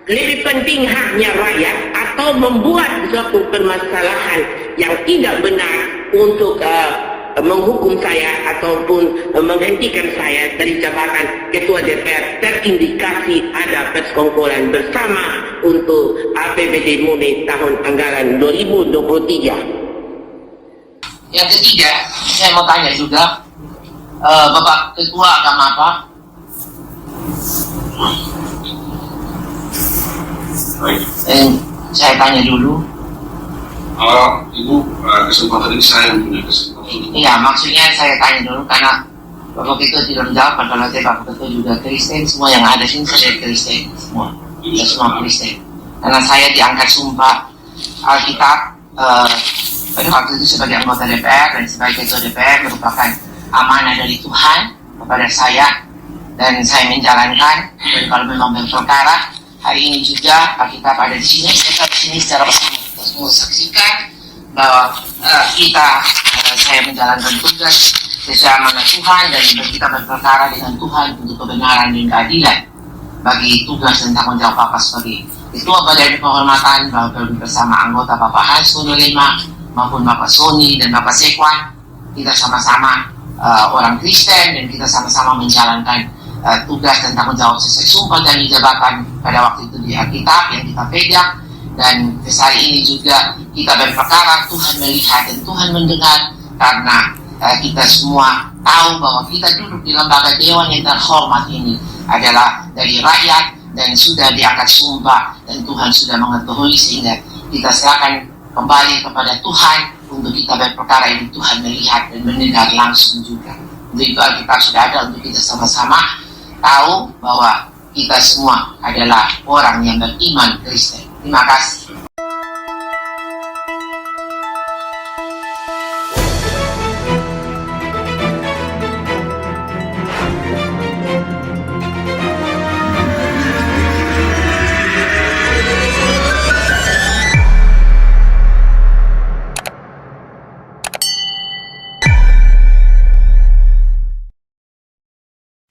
lebih penting haknya rakyat atau membuat suatu permasalahan yang tidak benar untuk menghukum saya ataupun menghentikan saya dari jabatan Ketua DPR terindikasi ada persekongkolan bersama untuk APBD Murni tahun anggaran 2023. Yang ketiga, saya mau tanya juga, Bapak Ketua agama apa? Saya tanya dulu. Ibu, kesempatan ini saya punya kesempatan. Iya, maksudnya saya tanya dulu karena Bapak Ketua tidak menjawab. Kalau saya Bapak Ketua juga Kristen, semua yang ada sini saya Kristen semua. Kita semua Kristen. Karena saya diangkat sumpah Alkitab pada waktu itu sebagai anggota DPR dan sebagai Ketua DPR merupakan amanah dari Tuhan kepada saya dan saya menjalankan. Dan kalau memang berperkara hari ini juga Alkitab ada di sini, saya di sini secara bersama kita semua saksikan bahwa saya menjalankan tugas sesuai amanah Tuhan dan kita berperkara dengan Tuhan untuk kebenaran dan keadilan bagi tugas dan tanggung jawab Bapak sebagai Ketua Badan Kehormatan bersama anggota Bapak Hans Lema maupun Bapak Sony dan Bapak Sekwan. Kita sama-sama orang Kristen dan kita sama-sama menjalankan tugas dan tanggung jawab sesuai sumpah dan jabatan pada waktu itu di Alkitab yang kita pegang. Dan hari ini juga kita berperkara, Tuhan melihat dan Tuhan mendengar karena kita semua tahu bahwa kita duduk di lembaga dewan yang terhormat ini adalah dari rakyat dan sudah diangkat sumpah dan Tuhan sudah mengetahui sehingga kita serahkan kembali kepada Tuhan untuk kita berperkara ini. Tuhan melihat dan mendengar langsung juga. Untuk itu Alkitab sudah ada untuk kita sama-sama tahu bahwa kita semua adalah orang yang beriman Kristen. Terima kasih.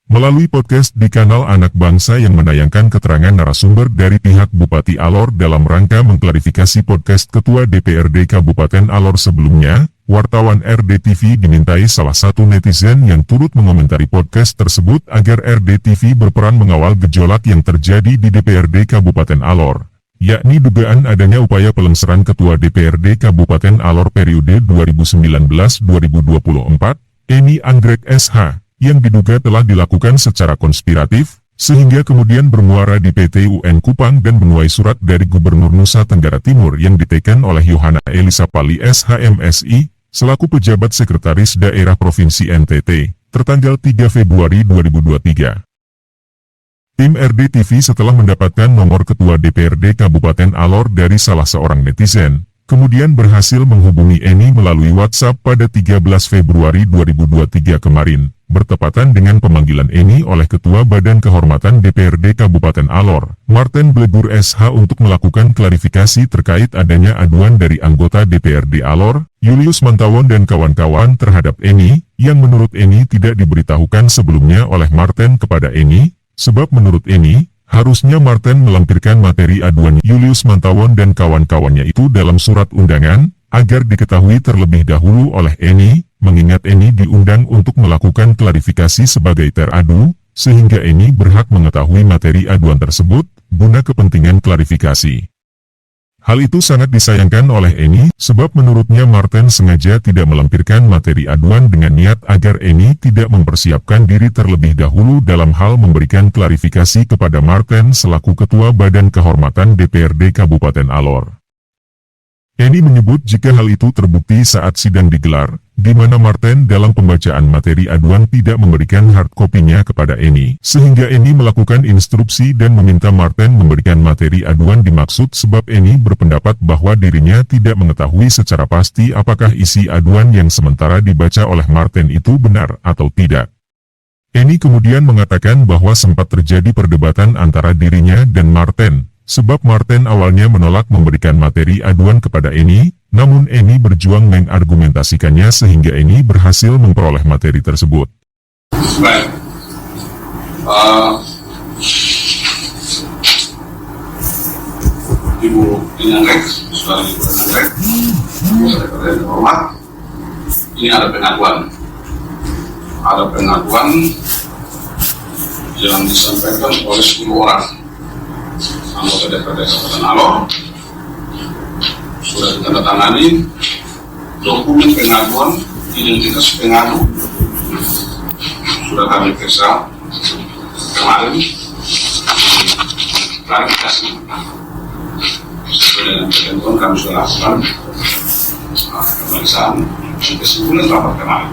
Melalui podcast di kanal Anak Bangsa yang menayangkan keterangan narasumber dari pihak Bupati Alor dalam rangka mengklarifikasi podcast Ketua DPRD Kabupaten Alor sebelumnya, wartawan RDTV dimintai salah satu netizen yang turut mengomentari podcast tersebut agar RDTV berperan mengawal gejolak yang terjadi di DPRD Kabupaten Alor, yakni dugaan adanya upaya pelengseran Ketua DPRD Kabupaten Alor periode 2019-2024, Eni Anggrek SH, yang diduga telah dilakukan secara konspiratif, sehingga kemudian bermuara di PT UN Kupang dan menuai surat dari Gubernur Nusa Tenggara Timur yang diteken oleh Yohana Elisa Pali SHMSI, selaku pejabat Sekretaris Daerah Provinsi NTT, tertanggal 3 Februari 2023. Tim RDTV setelah mendapatkan nomor Ketua DPRD Kabupaten Alor dari salah seorang netizen, kemudian berhasil menghubungi Eni melalui WhatsApp pada 13 Februari 2023 kemarin, bertepatan dengan pemanggilan Eni oleh Ketua Badan Kehormatan DPRD Kabupaten Alor, Martin Blegur SH untuk melakukan klarifikasi terkait adanya aduan dari anggota DPRD Alor, Julius Mantawon dan kawan-kawan terhadap Eni, yang menurut Eni tidak diberitahukan sebelumnya oleh Martin kepada Eni, sebab menurut Eni, harusnya Martin melampirkan materi aduan Julius Mantawon dan kawan-kawannya itu dalam surat undangan, agar diketahui terlebih dahulu oleh Eni, mengingat Eni diundang untuk melakukan klarifikasi sebagai teradu, sehingga Eni berhak mengetahui materi aduan tersebut, guna kepentingan klarifikasi. Hal itu sangat disayangkan oleh Eni, sebab menurutnya Martin sengaja tidak melampirkan materi aduan dengan niat agar Eni tidak mempersiapkan diri terlebih dahulu dalam hal memberikan klarifikasi kepada Martin selaku Ketua Badan Kehormatan DPRD Kabupaten Alor. Eni menyebut jika hal itu terbukti saat sidang digelar, di mana Martin dalam pembacaan materi aduan tidak memberikan hard copy-nya kepada Eni, sehingga Eni melakukan instruksi dan meminta Martin memberikan materi aduan dimaksud sebab Eni berpendapat bahwa dirinya tidak mengetahui secara pasti apakah isi aduan yang sementara dibaca oleh Martin itu benar atau tidak. Eni kemudian mengatakan bahwa sempat terjadi perdebatan antara dirinya dan Martin, sebab Martin awalnya menolak memberikan materi aduan kepada Eni, namun Eni berjuang mengargumentasikannya sehingga Eni berhasil memperoleh materi tersebut. Baik. Ibu Inangrek, Saudara Ibu Inangrek, Saudara yang terhormat, ini ada pengaduan. Ada pengaduan yang disampaikan oleh 10 orang anggota DPRD Kabupaten Alor. Sudah ditandatangani dokumen pengaduan, identitas pengadu, sudah kami periksa kemarin di klarifikasi. Sesuai dengan ketentuan kami sudah lakukan pemeriksaan kesimpulan rapat kemarin.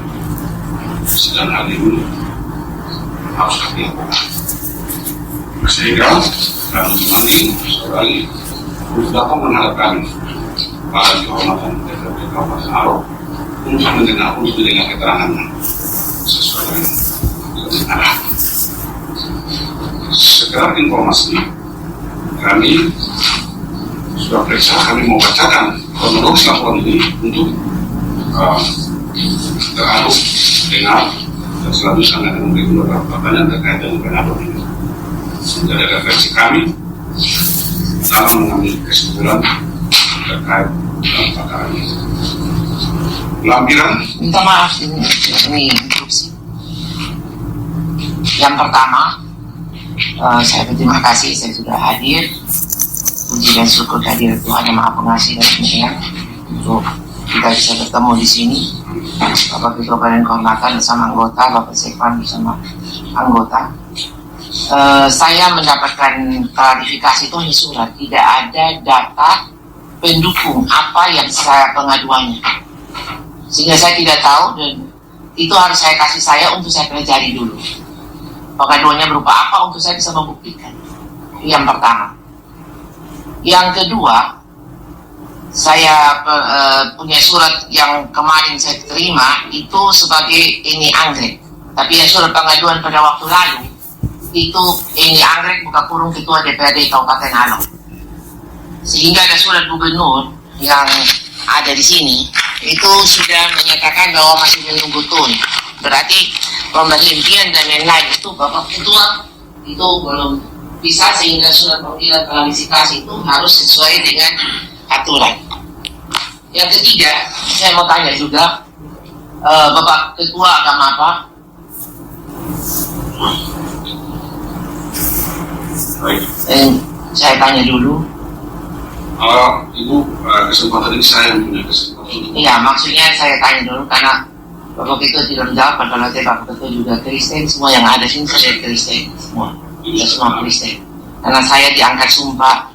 Sedang hari ini harus kami lakukan. Sehingga kami kembali saudari untuk dapat menghadapkan para kehormatan DPRD Kabupaten Alor untuk mendengar keterangannya sesuai dengan arah. Sekedar informasi, kami sudah periksa, kami mau bacakan kronologis laporan ini untuk teradu, dengar, dan selanjutnya akan memberikan beberapa pertanyaan terkait dengan pengaduan ini. Jadi ada versi kami dalam mengambil kesimpulan terkait dengan perkara ini. Lampiran. Minta maaf, ini interupsi. Yang pertama, saya berterima kasih saya sudah hadir. Puji dan syukur hadir Tuhan yang Maha Pengasih dan Penyayang untuk kita bisa bertemu di sini. Bapak Ketua Badan Kehormatan bersama anggota, Bapak Sekwan bersama anggota. Saya mendapatkan klarifikasi itu hanya surat, tidak ada data pendukung apa yang saya pengaduannya, sehingga saya tidak tahu, dan itu harus saya kasih saya untuk saya pelajari dulu pengaduannya berupa apa untuk saya bisa membuktikan. Yang pertama. Yang kedua, saya punya surat yang kemarin saya terima itu sebagai ini anggrek, tapi yang surat pengaduan pada waktu lalu itu ini anggrek buka kurung Ketua DPRD Kabupaten Alor, sehingga ada surat gubernur yang ada di sini itu sudah menyatakan bahwa masih menunggu tun. Berarti pemberhentian dan lain-lain itu Bapak Ketua itu belum bisa, sehingga surat panggilan klarifikasi itu harus sesuai dengan aturan. Yang ketiga, saya mau tanya juga, Bapak Ketua agama apa? Baik. Saya tanya dulu. Ibu, kesempatan ini saya yang punya kesempatan. Iya, maksudnya saya tanya dulu karena Bapak Ketua tidak menjawab. Kalau saya Bapak Ketua juga Kristen, semua yang ada sini saya Kristen semua. Kita semua Kristen. Karena saya diangkat sumpah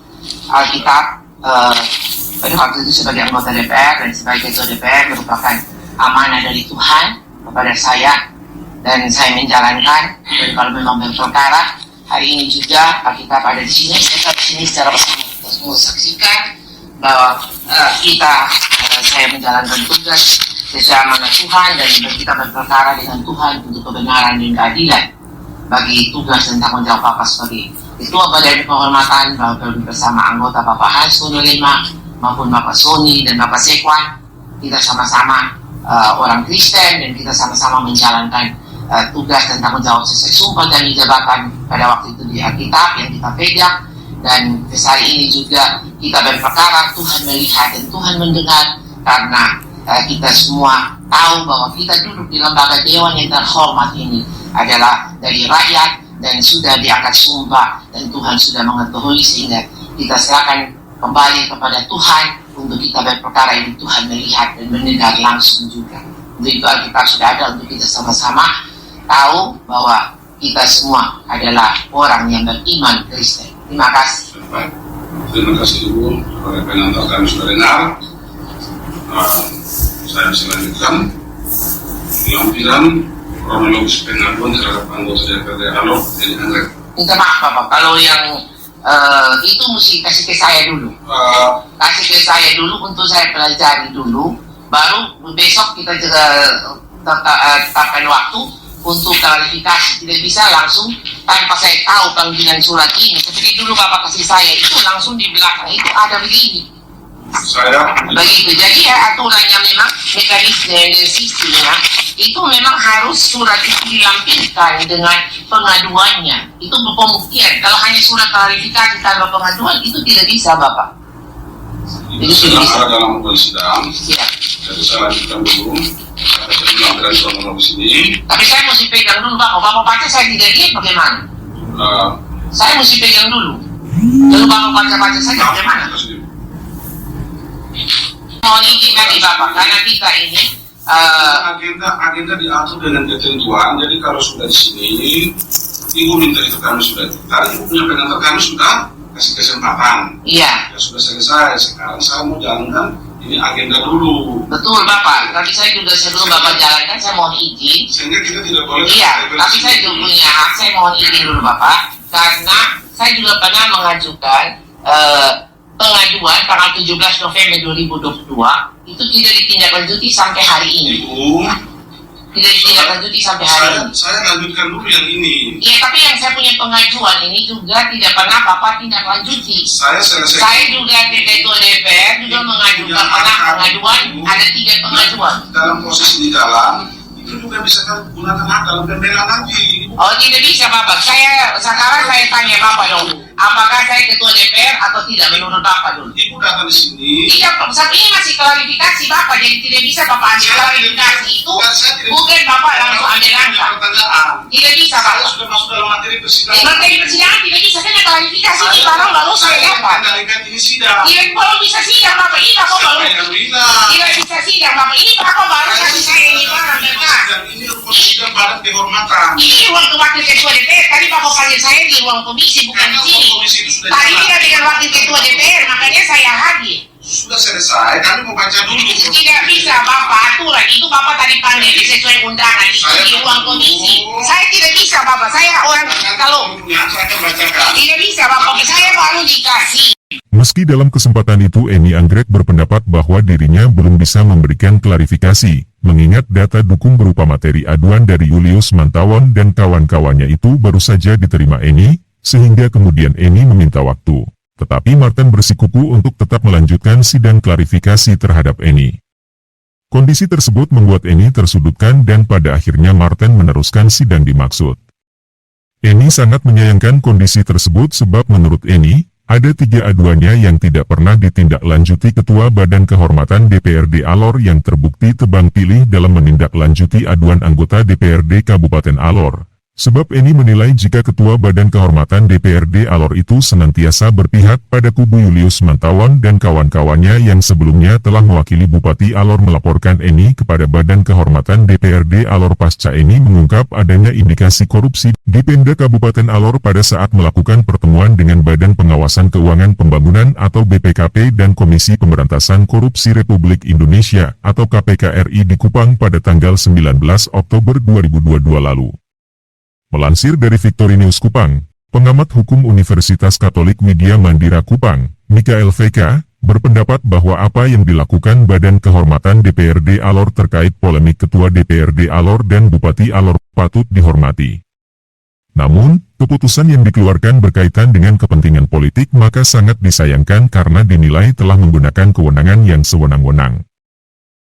Alkitab pada waktu itu sebagai anggota DPR dan sebagai Ketua DPR merupakan amanah dari Tuhan kepada saya, dan saya menjalankan. Dan kalau memang berperkara hari ini juga Alkitab ada di sini, saya di sini secara bersama kita semua saksikan bahwa saya menjalankan tugas sesuai amanah Tuhan, dan kita berperkara dengan Tuhan untuk kebenaran dan keadilan bagi tugas dan tanggung jawab Bapak sebagai Ketua Badan Kehormatan bersama anggota Bapak Hans Lema maupun Bapak Sony dan Bapak Sekwan. Kita sama-sama orang Kristen dan kita sama-sama menjalankan tugas dan tanggung jawab sesuai sumpah dan jabatan pada waktu itu di Alkitab yang kita pegang. Dan hari ini juga kita berperkara, Tuhan melihat dan Tuhan mendengar, karena kita semua tahu bahwa kita duduk di lembaga dewan yang terhormat ini adalah dari rakyat dan sudah diangkat sumpah, dan Tuhan sudah mengetahui, sehingga kita serahkan kembali kepada Tuhan untuk kita berperkara ini. Tuhan melihat dan mendengar langsung juga. Untuk itu Alkitab sudah ada untuk kita sama-sama tahu bahwa kita semua adalah orang yang beriman Kristen. Terima kasih. Baik. Terima kasih Ibu. Sebagai pengantar kami sudah dengar. Saya bisa lanjutkan lampiran kronologis pengaduan terhadap anggota DPRD Alor dari Anggrek. Minta maaf Bapak, kalau yang itu mesti kasih ke saya dulu. Kasih ke saya dulu untuk saya pelajari dulu, baru besok kita juga tetapkan waktu untuk klarifikasi. Tidak bisa langsung tanpa saya tahu panggilan surat ini. Seperti dulu Bapak kasih saya itu langsung di belakang itu ada begini. Saya Begitu. Jadi aturannya memang mekanisme dan sistemnya itu memang harus surat itu dilampirkan dengan pengaduannya. Itu pembuktian. Kalau hanya surat klarifikasi tanpa pengaduan itu tidak bisa Bapak. Itu sudah bisa. Dalam modal sidang. Iya. Jadi saya lanjutkan dulu. Saya bilang dari kronologis ini. Tapi saya mesti pegang dulu Bapak. Bapak baca saya tidak lihat bagaimana? Saya mesti pegang dulu. Lalu Bapak baca saja bagaimana? Mohon izin tadi Bapak, karena kita ini agenda diatur dengan ketentuan. Jadi kalau sudah di sini, Ibu minta itu kami sudah. Tadi Ibu punya pendapat kami sudah kasih kesempatan. iya. Ya sudah selesai. Sekarang saya mau jalankan ini agenda dulu. Betul Bapak, tapi saya juga sebelum Bapak jalankan saya mohon izin. Sehingga kita tidak boleh. Iya, tapi saya juga punya hak, saya mohon izin dulu Bapak, karena saya juga pernah mengajukan pengajuan tanggal 17 November 2022 itu tidak ditindaklanjuti sampai hari ini. Ibu, Tidak ditindaklanjuti sampai hari ini. saya lanjutkan dulu yang ini. Iya, tapi yang saya punya pengajuan ini juga tidak pernah Bapak tindaklanjuti. Saya selesai. Saya juga Ketua DPR juga mengajukan pengajuan, ada 3 pengajuan. Dalam proses di dalam itu juga bisa gunakan hak dalam pembelaan nanti. Oh, tidak bisa Bapak. Sekarang saya tanya Bapak dong, apakah saya Ketua DPR atau tidak menurut Bapak dulu? Ibu datang di sini. Tidak, saat ini masih klarifikasi Bapak, jadi tidak bisa Bapak ambil klarifikasi itu. Bukan Bapak langsung ambil langkah. Pertanyaan. Tidak bisa Saya Bapak. sudah masuk dalam materi Di persidangan. materi persidangan tidak bisa, karena klarifikasi ini baru saya dapat. Kendalikan ini sidang. Tidak belum bisa sidang Bapak, ini Bapak baru. Siapa yang bilang? Tidak bisa sidang Bapak, ini Bapak baru kasih saya ini barang benar. Dan ini ruang sidang badan kehormatan. Ini ruang wakil Ketua DPR, tadi Bapak panggil saya di ruang komisi bukan di sini. Komisi itu sudah Tadi jelas. tidak dengan wakil Ketua DPR, makanya saya hadir. Sudah selesai, kami mau baca dulu. Tidak bisa Bapak, aturan itu Bapak tadi panggil sesuai undangan itu di ruang komisi. Saya tidak bisa Bapak, saya orang kalau Saya akan bacakan. tidak bisa Bapak, saya baru dikasih. Meski dalam kesempatan itu Eni Anggrek berpendapat bahwa dirinya belum bisa memberikan klarifikasi, mengingat data dukung berupa materi aduan dari Julius Mantawon dan kawan-kawannya itu baru saja diterima Eni, sehingga kemudian Eni meminta waktu. Tetapi Martin bersikuku untuk tetap melanjutkan sidang klarifikasi terhadap Eni. Kondisi tersebut membuat Eni tersudutkan dan pada akhirnya Martin meneruskan sidang dimaksud. Eni sangat menyayangkan kondisi tersebut sebab menurut Eni, ada 3 aduannya yang tidak pernah ditindaklanjuti Ketua Badan Kehormatan DPRD Alor yang terbukti tebang pilih dalam menindaklanjuti aduan anggota DPRD Kabupaten Alor. Sebab Eni menilai jika Ketua Badan Kehormatan DPRD Alor itu senantiasa berpihak pada kubu Julius Mantawon dan kawan-kawannya yang sebelumnya telah mewakili Bupati Alor melaporkan Eni kepada Badan Kehormatan DPRD Alor pasca Eni mengungkap adanya indikasi korupsi di Pemda Kabupaten Alor pada saat melakukan pertemuan dengan Badan Pengawasan Keuangan Pembangunan atau BPKP dan Komisi Pemberantasan Korupsi Republik Indonesia atau KPK RI di Kupang pada tanggal 19 Oktober 2022 lalu. Melansir dari Victory News Kupang, pengamat hukum Universitas Katolik Widya Mandira Kupang, Mikael VK, berpendapat bahwa apa yang dilakukan Badan Kehormatan DPRD Alor terkait polemik Ketua DPRD Alor dan Bupati Alor patut dihormati. Namun, keputusan yang dikeluarkan berkaitan dengan kepentingan politik maka sangat disayangkan karena dinilai telah menggunakan kewenangan yang sewenang-wenang.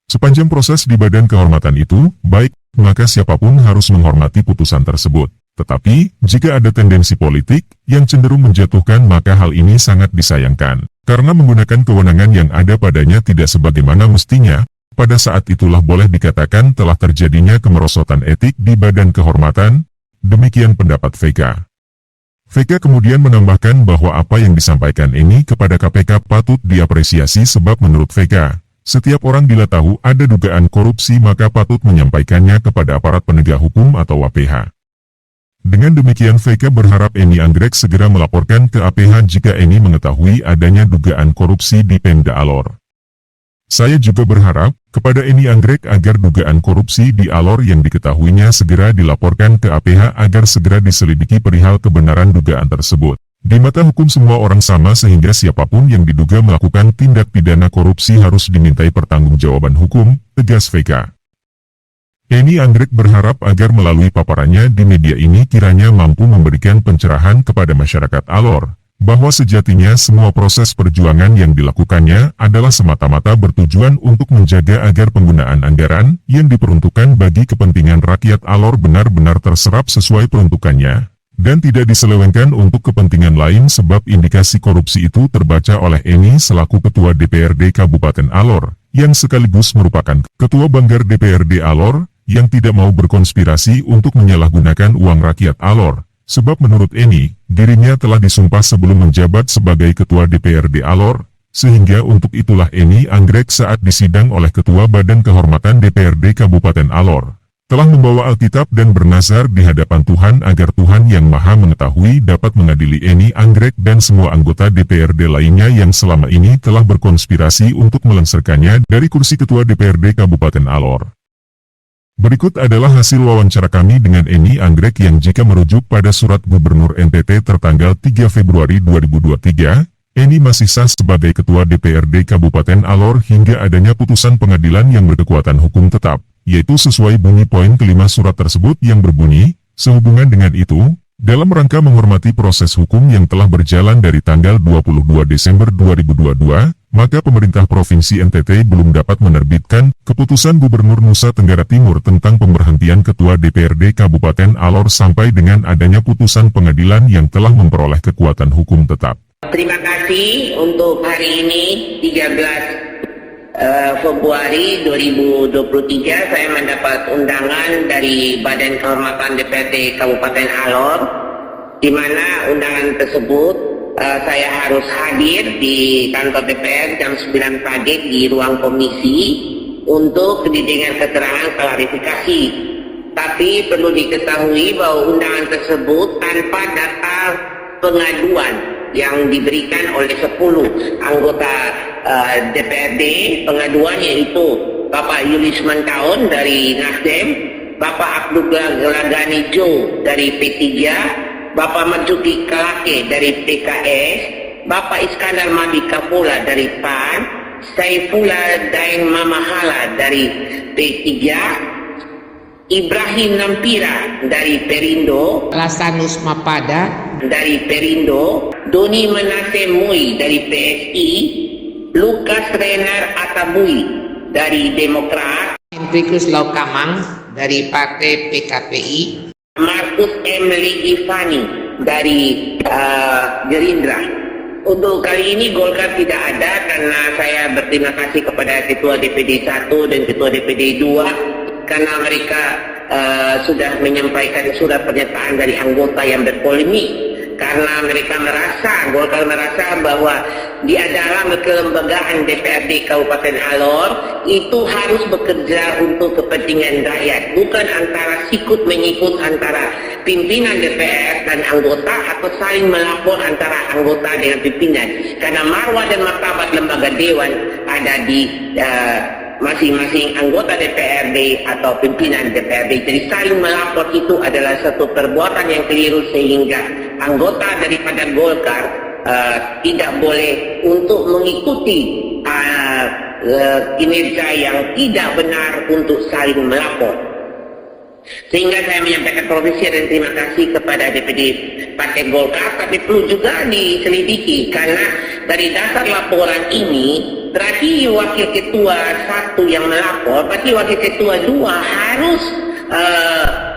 Sepanjang proses di Badan Kehormatan itu, baik, maka siapapun harus menghormati putusan tersebut. Tetapi, jika ada tendensi politik yang cenderung menjatuhkan maka hal ini sangat disayangkan. Karena menggunakan kewenangan yang ada padanya tidak sebagaimana mestinya, pada saat itulah boleh dikatakan telah terjadinya kemerosotan etik di Badan Kehormatan, demikian pendapat VK. VK kemudian menambahkan bahwa apa yang disampaikan ini kepada KPK patut diapresiasi sebab menurut VK, setiap orang bila tahu ada dugaan korupsi maka patut menyampaikannya kepada aparat penegak hukum atau APH. Dengan demikian VK berharap Eni Anggrek segera melaporkan ke APH jika Eni mengetahui adanya dugaan korupsi di Pemda Alor. Saya juga berharap kepada Eni Anggrek agar dugaan korupsi di Alor yang diketahuinya segera dilaporkan ke APH agar segera diselidiki perihal kebenaran dugaan tersebut. Di mata hukum semua orang sama sehingga siapapun yang diduga melakukan tindak pidana korupsi harus dimintai pertanggungjawaban hukum, tegas VK. Eni Anggrek berharap agar melalui paparannya di media ini kiranya mampu memberikan pencerahan kepada masyarakat Alor, bahwa sejatinya semua proses perjuangan yang dilakukannya adalah semata-mata bertujuan untuk menjaga agar penggunaan anggaran yang diperuntukkan bagi kepentingan rakyat Alor benar-benar terserap sesuai peruntukannya. dan tidak diselewengkan untuk kepentingan lain sebab indikasi korupsi itu terbaca oleh Eni selaku Ketua DPRD Kabupaten Alor, yang sekaligus merupakan Ketua Banggar DPRD Alor, yang tidak mau berkonspirasi untuk menyalahgunakan uang rakyat Alor. Sebab menurut Eni, dirinya telah disumpah sebelum menjabat sebagai Ketua DPRD Alor, sehingga untuk itulah Eni anggrek saat disidang oleh Ketua Badan Kehormatan DPRD Kabupaten Alor. Telah membawa Alkitab dan bernazar di hadapan Tuhan agar Tuhan yang Maha Mengetahui dapat mengadili Eni anggrek dan semua anggota DPRD lainnya yang selama ini telah berkonspirasi untuk melengsarkannya dari kursi Ketua DPRD Kabupaten Alor. Berikut adalah hasil wawancara kami dengan Eni Anggrek yang jika merujuk pada surat Gubernur NTT tertanggal 3 Februari 2023, Eni masih sah sebagai Ketua DPRD Kabupaten Alor hingga adanya putusan pengadilan yang berkekuatan hukum tetap, yaitu sesuai bunyi poin kelima surat tersebut yang berbunyi, sehubungan dengan itu, dalam rangka menghormati proses hukum yang telah berjalan dari tanggal 22 Desember 2022, maka pemerintah Provinsi NTT belum dapat menerbitkan keputusan Gubernur Nusa Tenggara Timur tentang pemberhentian Ketua DPRD Kabupaten Alor sampai dengan adanya putusan pengadilan yang telah memperoleh kekuatan hukum tetap. Terima kasih untuk hari ini 13 Februari 2023 saya mendapat undangan dari Badan Kehormatan DPRD Kabupaten Alor, di mana undangan tersebut saya harus hadir di kantor DPR jam 9 pagi di ruang komisi untuk didengar keterangan klarifikasi. Tapi perlu diketahui bahwa undangan tersebut tanpa data pengaduan yang diberikan oleh 10 anggota DPRD. Pengaduan yaitu Bapak Yulis Mantaon dari Nasdem, Bapak Abdul Glagani Jo dari P3, Bapak Marzuki Kalake dari PKS, Bapak Iskandar Madi Kapola dari PAN, Saifullah Daeng Mamahala dari P3, Ibrahim Nampira dari Perindo, Lasanus Mapada dari Perindo, Doni Menase Mui dari PSI, Lukas Renar Atabui dari Demokrat, Enrikus Laukamang dari Partai PKPI, Markus Emily Ivani dari Gerindra. Untuk kali ini Golkar tidak ada karena saya berterima kasih kepada Ketua DPD 1 dan Ketua DPD 2 karena mereka sudah menyampaikan surat pernyataan dari anggota yang berpolemik. Karena mereka merasa, Golkar merasa bahwa di dalam kelembagaan DPRD Kabupaten Alor itu harus bekerja untuk kepentingan rakyat, bukan antara sikut menyikut antara pimpinan DPR dan anggota atau saling melapor antara anggota dengan pimpinan. Karena marwah dan martabat lembaga dewan ada di masing-masing anggota DPRD atau pimpinan DPRD. Jadi saling melapor itu adalah satu perbuatan yang keliru sehingga anggota daripada Golkar tidak boleh untuk mengikuti kinerja yang tidak benar untuk saling melapor. Sehingga saya menyampaikan profesi dan terima kasih kepada DPD Partai Golkar, tapi perlu juga diselidiki karena dari dasar laporan ini berarti wakil ketua 1 yang melapor, berarti wakil ketua 2 harus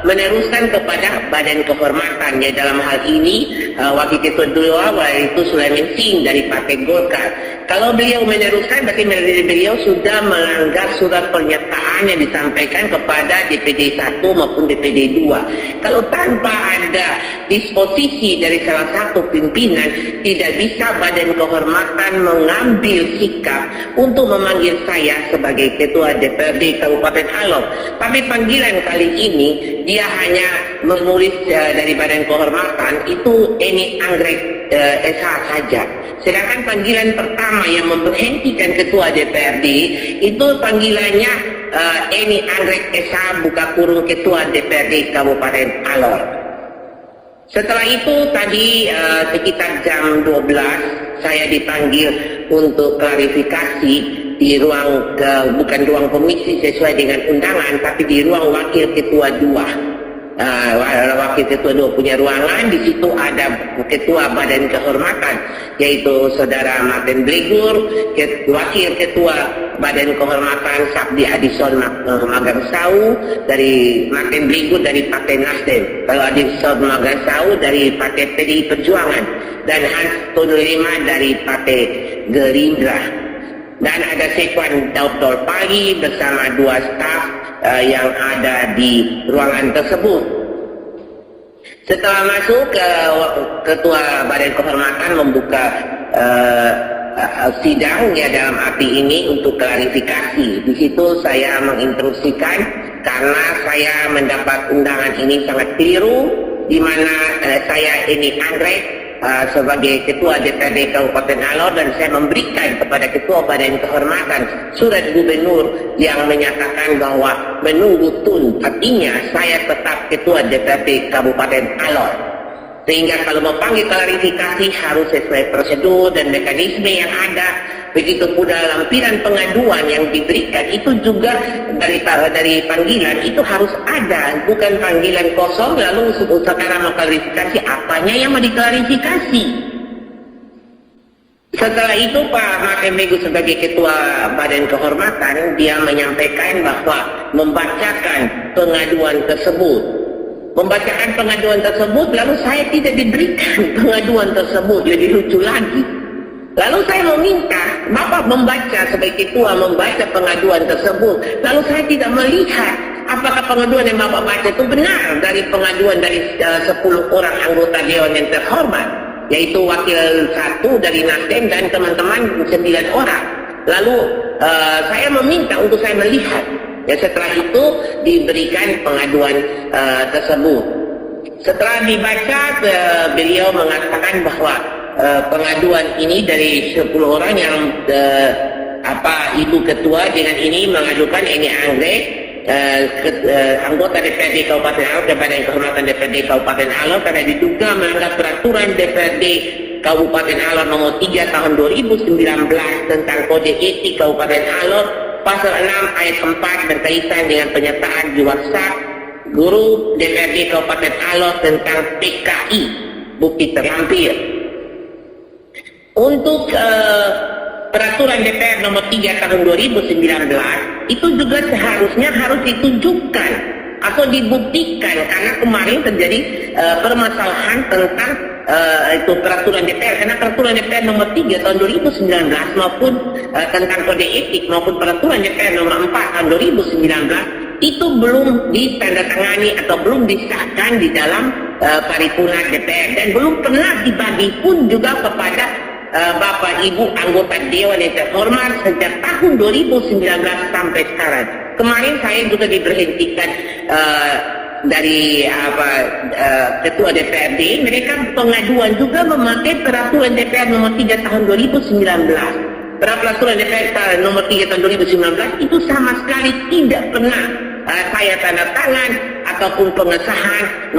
meneruskan kepada badan kehormatan. Ya, dalam hal ini wakil ketua 2 yaitu Sulaiman Singh dari Partai Golkar. Kalau beliau meneruskan berarti beliau sudah melanggar surat pernyataan yang disampaikan kepada DPD 1 maupun DPD 2. Kalau tanpa ada disposisi dari salah satu pimpinan, tidak bisa badan kehormatan mengambil sikap untuk memanggil saya sebagai Ketua DPRD Kabupaten Alor. Tapi panggilan kali ini dia hanya menulis dari badan kehormatan itu Eni Anggrek SH saja. Sedangkan panggilan pertama yang memberhentikan Ketua DPRD itu panggilannya Eni Anggrek SH buka kurung Ketua DPRD Kabupaten Alor. Setelah itu tadi sekitar jam 12 saya dipanggil untuk klarifikasi di ruang bukan ruang komisi sesuai dengan undangan, tapi di ruang wakil ketua 2. Wakil Ketua 2 punya ruangan. Di situ ada Ketua Badan Kehormatan, yaitu Saudara Martin Blegur, Wakil Ketua Badan Kehormatan Sabdi Adison Magarsau dari Martin Blegur dari Partai Nasdem, kalau Adison Magarsau dari Partai PDI Perjuangan, dan Hans Tonulima dari Partai Gerindra. Dan ada Sekwan Dr. Pagi bersama 2 staf yang ada di ruangan tersebut. Setelah masuk, Ketua Badan Kehormatan membuka sidang ya dalam arti ini untuk klarifikasi. Di situ saya menginstruksikan karena saya mendapat undangan ini sangat keliru, di mana saya ini anggrek sebagai Ketua DPRD Kabupaten Alor, dan saya memberikan kepada Ketua Badan Kehormatan surat gubernur yang menyatakan bahwa menunggu tun, artinya saya tetap Ketua DPRD Kabupaten Alor. Sehingga kalau mau panggil klarifikasi harus sesuai prosedur dan mekanisme yang ada. Begitu pula lampiran pengaduan yang diberikan itu juga dari panggilan itu harus ada, bukan panggilan kosong lalu sekarang mau klarifikasi apanya yang mau diklarifikasi. Setelah itu Pak Martin Blegur sebagai Ketua Badan Kehormatan, dia menyampaikan bahwa membacakan pengaduan tersebut, lalu saya tidak diberikan pengaduan tersebut. Jadi lucu lagi. Lalu saya meminta Bapak membaca, sebagai Ketua membaca pengaduan tersebut. Lalu saya tidak melihat apakah pengaduan yang Bapak baca itu benar dari pengaduan dari 10 orang anggota Dewan yang terhormat, yaitu Wakil 1 dari Nasdem dan teman-teman 9 orang. Lalu saya meminta untuk saya melihat. Ya, setelah itu diberikan pengaduan tersebut. Setelah dibaca, beliau mengatakan bahwa pengaduan ini dari 10 orang yang Ibu Ketua dengan ini mengajukan ini anggrek anggota DPRD Kabupaten Alor dan Badan Kehormatan DPRD Kabupaten Alor karena diduga melanggar peraturan DPRD Kabupaten Alor nomor 3 tahun 2019 tentang kode etik Kabupaten Alor pasal 6 ayat 4 berkaitan dengan penyertaan di WhatsApp guru DPRD Kabupaten Alor tentang PKI bukti terlampir. Untuk peraturan DPR nomor 3 tahun 2019 itu juga seharusnya harus ditunjukkan atau dibuktikan karena kemarin terjadi permasalahan tentang itu peraturan DPR, karena peraturan DPR nomor 3 tahun 2019 maupun tentang kode etik maupun peraturan DPR nomor 4 tahun 2019 itu belum ditandatangani atau belum disahkan di dalam paripurna DPR dan belum pernah dibagi pun juga kepada Bapak Ibu anggota Dewan yang terhormat sejak tahun 2019 sampai sekarang. Kemarin saya juga diberhentikan dari Ketua DPRD. Mereka pengaduan juga memakai peraturan DPR nomor 3 tahun 2019. Peraturan DPR nomor 3 tahun 2019 itu sama sekali tidak pernah saya tanda tangan ataupun pengesahan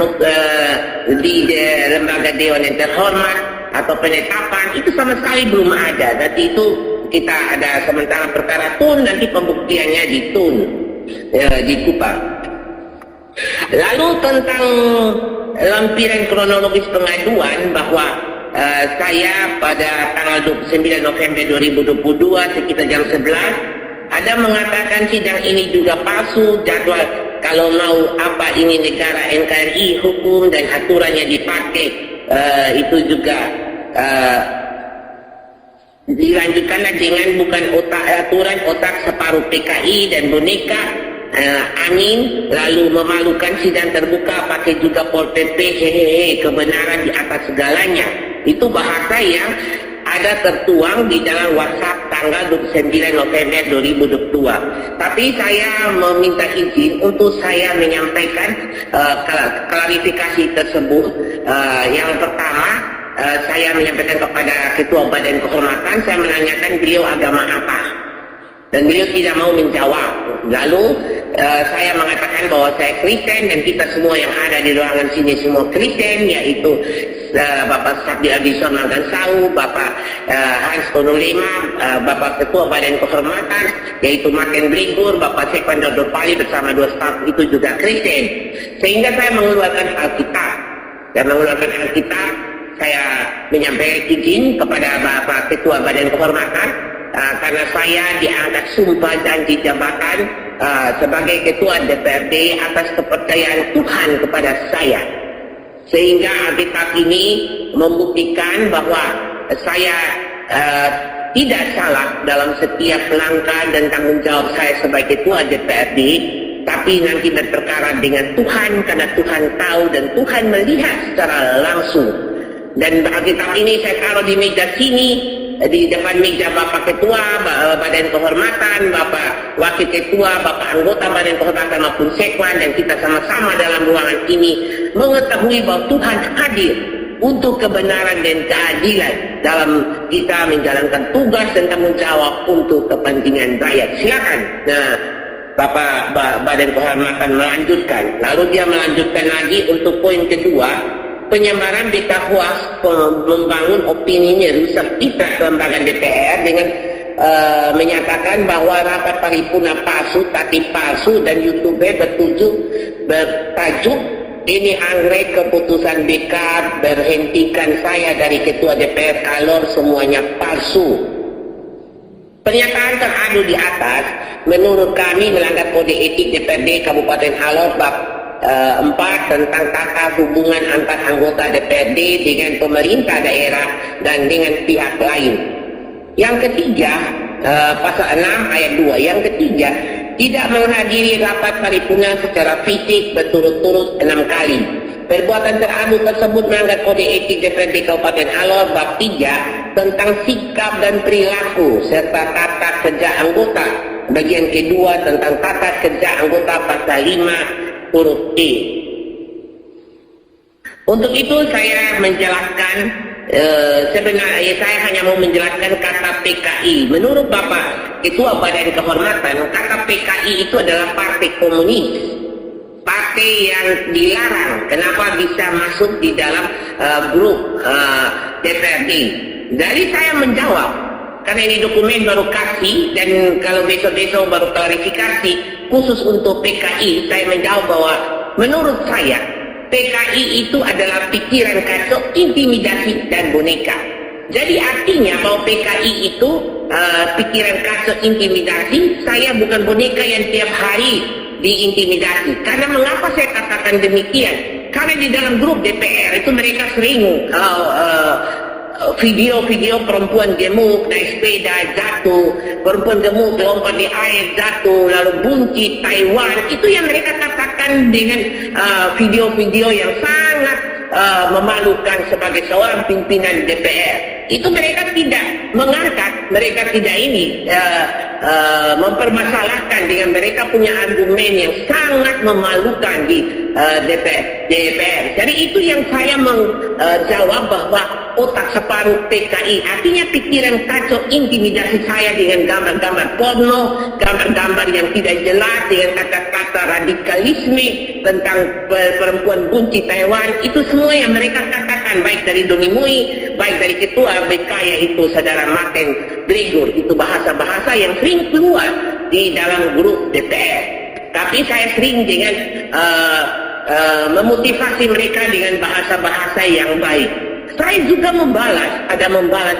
di lembaga Dewan yang terhormat atau penetapan itu sama sekali belum ada. Nanti itu kita ada sementara perkara tun, nanti pembuktiannya di Kupang. Lalu tentang lampiran kronologis pengaduan bahwa saya pada tanggal 29 November 2022 sekitar jam 11 ada mengatakan sidang ini juga palsu, jadwal kalau mau ini negara NKRI hukum dan aturannya dipakai itu juga dilanjutkanlah dengan bukan aturan otak separuh PKI dan boneka angin, lalu memalukan sidang terbuka pakai juga Pol PP, hehehe, kebenaran di atas segalanya. Itu bahasa yang ada tertuang di dalam WhatsApp tanggal 29 November 2022. Tapi saya meminta izin untuk saya menyampaikan klarifikasi tersebut. Yang pertama, saya menyampaikan kepada Ketua Badan Kehormatan, saya menanyakan beliau agama apa, dan beliau tidak mau menjawab. Lalu saya mengatakan bahwa saya Kristen dan kita semua yang ada di ruangan sini semua Kristen, yaitu Bapak Sabdi Adison Magansau, Bapak Hans Konolema, Bapak Ketua Badan Kehormatan yaitu Martin Bligur, Bapak Sekwan Dodor Pali bersama dua staf itu juga Kristen. Sehingga saya mengeluarkan Alkitab. Dan mengeluarkan Alkitab, saya menyampaikan izin kepada Bapak Ketua Badan Kehormatan karena saya diangkat sumpah janji jabatan sebagai Ketua DPRD atas kepercayaan Tuhan kepada saya. Sehingga Alkitab ini membuktikan bahwa saya tidak salah dalam setiap langkah dan tanggung jawab saya sebagai Ketua DPRD, tapi nanti berperkara dengan Tuhan karena Tuhan tahu dan Tuhan melihat secara langsung. Dan Alkitab ini saya taruh di meja sini, di depan meja Bapak Ketua Badan Kehormatan, Bapak Wakil Ketua, Bapak Anggota Badan Kehormatan maupun Sekwan, dan kita sama-sama dalam ruangan ini mengetahui bahwa Tuhan hadir untuk kebenaran dan keadilan dalam kita menjalankan tugas dan tanggung jawab untuk kepentingan rakyat. Silakan. Nah, Bapak Badan Kehormatan melanjutkan. Lalu dia melanjutkan lagi untuk poin kedua, penyebaran berita hoaks, membangun opini rusak citra kelembagaan DPR dengan menyatakan bahwa rapat paripurna palsu, tatip palsu, dan YouTuber bertajuk ini anggrek keputusan BK berhentikan saya dari Ketua DPR Alor semuanya palsu. Pernyataan teradu di atas menurut kami melanggar kode etik DPRD Kabupaten Alor bab 4 tentang tata hubungan antar anggota DPRD dengan pemerintah daerah dan dengan pihak lain. Yang ketiga, pasal 6 ayat 2. Yang ketiga, tidak menghadiri rapat paripurna secara fisik berturut-turut 6 kali. Perbuatan teradu tersebut melanggar kode etik DPRD Kabupaten Alor bab 3 tentang sikap dan perilaku serta tata kerja anggota. Bagian kedua tentang tata kerja anggota pasal 5 huruf E. Untuk itu saya menjelaskan, sebenarnya saya hanya mau menjelaskan kata PKI. Menurut Bapak Ketua Badan Kehormatan, kata PKI itu adalah partai komunis, partai yang dilarang. Kenapa bisa masuk di dalam grup DPRD? Jadi saya menjawab, karena ini dokumen baru kasih dan kalau besok-besok baru klarifikasi khusus untuk PKI, saya menjawab bahwa menurut saya PKI itu adalah pikiran kacau, intimidasi, dan boneka. Jadi artinya bahwa PKI itu pikiran kacau, intimidasi. Saya bukan boneka yang tiap hari diintimidasi. Karena mengapa saya katakan demikian? Karena di dalam grup DPR itu mereka sering video-video perempuan gemuk naik sepeda jatuh, perempuan gemuk lompat di air jatuh, lalu buncit Taiwan. Itu yang mereka katakan dengan video-video yang sangat memalukan sebagai seorang pimpinan DPR. Itu mereka tidak mengangkat, mereka tidak ini mempermasalahkan dengan mereka punya argumen yang sangat memalukan di DPR. Jadi itu yang saya menjawab bahwa otak separuh PKI, artinya pikiran kacau, intimidasi saya dengan gambar-gambar porno, gambar-gambar yang tidak jelas dengan kata-kata radikalisme tentang perempuan bunci Taiwan. Itu semua yang mereka katakan, baik dari Doni Mui, baik dari Ketua BK yaitu Saudara Martin Bligur. Itu bahasa-bahasa yang sering keluar di dalam grup DPR. Tapi saya sering dengan memotivasi mereka dengan bahasa-bahasa yang baik. Saya juga membalas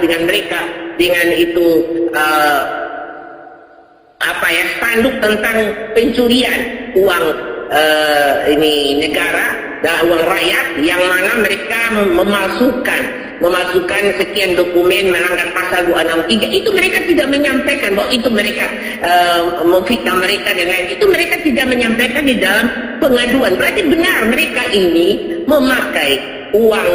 dengan mereka dengan itu spanduk tentang pencurian uang ini negara dan uang rakyat, yang mana mereka memasukkan sekian dokumen melanggar pasal 263. Itu mereka tidak menyampaikan bahwa itu mereka memfitnah mereka dengan itu, mereka tidak menyampaikan di dalam pengaduan. Berarti benar mereka ini memakai uang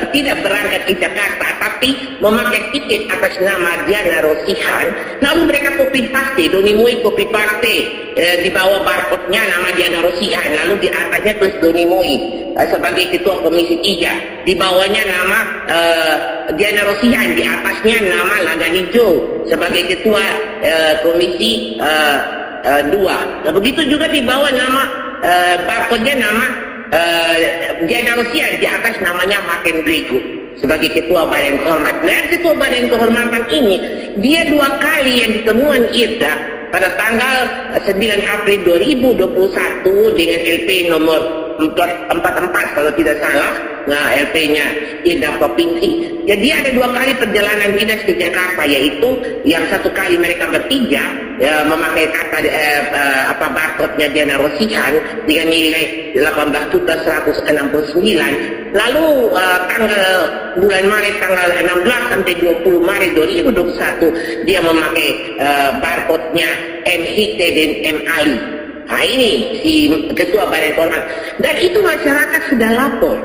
tidak berangkat ke Jakarta, tapi memakai tiket atas nama Diana Rosihan. Lalu mereka copy paste, Doni Mui copy paste di bawah barcode-nya nama Diana Rosihan, lalu di atasnya tulis Doni Mui sebagai Ketua Komisi 3, di bawahnya nama Diana Rosihan, di atasnya nama Lagani Jo sebagai Ketua Komisi 2. Nah, begitu juga di bawah nama barcode-nya nama Diana Rusia, di atas namanya Martin Brigu sebagai ketua badan kehormatan. Dan ketua badan kehormatan ini dia 2 kali yang ditemuan IRDA pada tanggal 9 April 2021 dengan LP nomor 44 kalau tidak salah. Nah, LP-nya IRDA provinsi. Jadi ada 2 kali perjalanan dinas ke Jakarta, yaitu yang 1 kali mereka bertiga memakai kata barcode-nya Diana Rosihan dengan nilai 18.169. Lalu tanggal bulan Maret tanggal 16 sampai 20 Maret 2021 dia memakai barcode-nya M. Hite dan M. Ali. Nah, ini si ketua badan kehormatan. Dan itu masyarakat sudah lapor,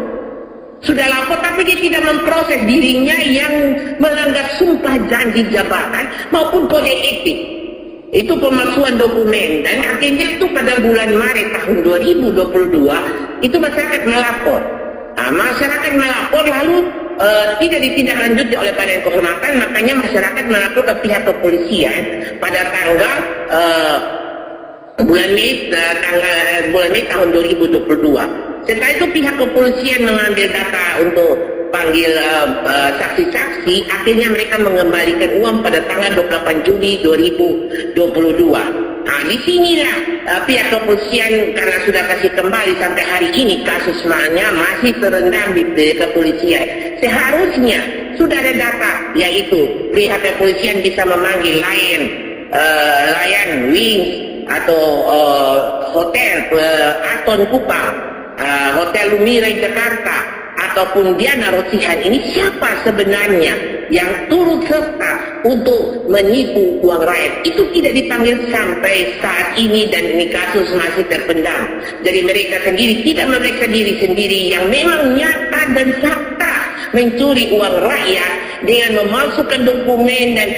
tapi dia tidak memproses dirinya yang melanggar sumpah janji jabatan maupun kode etik. Itu pemalsuan dokumen, dan akhirnya itu pada bulan Maret tahun 2022 itu masyarakat melapor. Nah, masyarakat melapor lalu tidak ditindaklanjuti oleh badan kehormatan, makanya masyarakat melapor ke pihak kepolisian pada tanggal bulan Mei tahun 2022. Setelah itu pihak kepolisian mengambil data untuk panggil saksi-saksi. Akhirnya mereka mengembalikan uang pada tanggal 28 Juli 2022. Nah, di sinilah pihak kepolisian karena sudah kasih kembali sampai hari ini kasusnya masih terendam di kepolisian. Seharusnya sudah ada data, yaitu pihak kepolisian bisa memanggil Lion Wings atau hotel Aton Kupang, Hotel Lumirai Jakarta, ataupun Diana Rosihan. Ini siapa sebenarnya yang turut serta untuk menipu uang rakyat. Itu tidak dipanggil sampai saat ini, dan ini kasus masih terpendam. Jadi mereka sendiri tidak memeriksa diri sendiri yang memang nyata dan fakta mencuri uang rakyat dengan memalsukan dokumen dan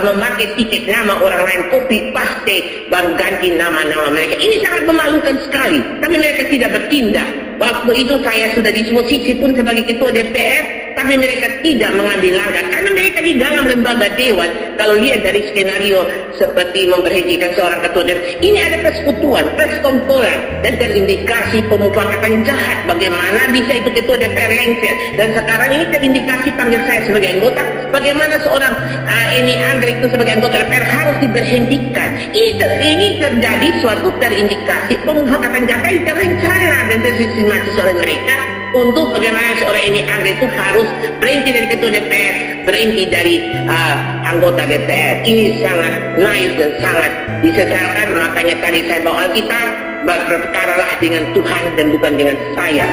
memakai tiket nama orang lain, copy paste, ganti nama-nama mereka. Ini sangat memalukan sekali, tapi mereka tidak bertindak. Waktu itu saya sudah diskusi pun sebagai ketua DPR, tapi mereka tidak mengambil langkah karena mereka di dalam lembaga dewan. Kalau lihat dari skenario seperti memberhentikan seorang ketua DPR, ini ada persekutuan, persekongkolan, dan terindikasi pemufakatan jahat. Bagaimana bisa itu ketua DPR lengser, dan sekarang ini terindikasi panggil saya sebagai anggota. Bagaimana seorang ini Anggrek itu sebagai anggota DPR harus diberhentikan. Ini terjadi suatu terindikasi pemufakatan jahat yang terencana dan tersistemati oleh mereka untuk bagaimana seorang ini Anggrek itu harus berhenti dari ketua DPR, berhenti dari anggota DPR. Ini sangat naif dan sangat disesalkan. Makanya tadi saya bawa Alkitab, berperkaralah dengan Tuhan dan bukan dengan saya.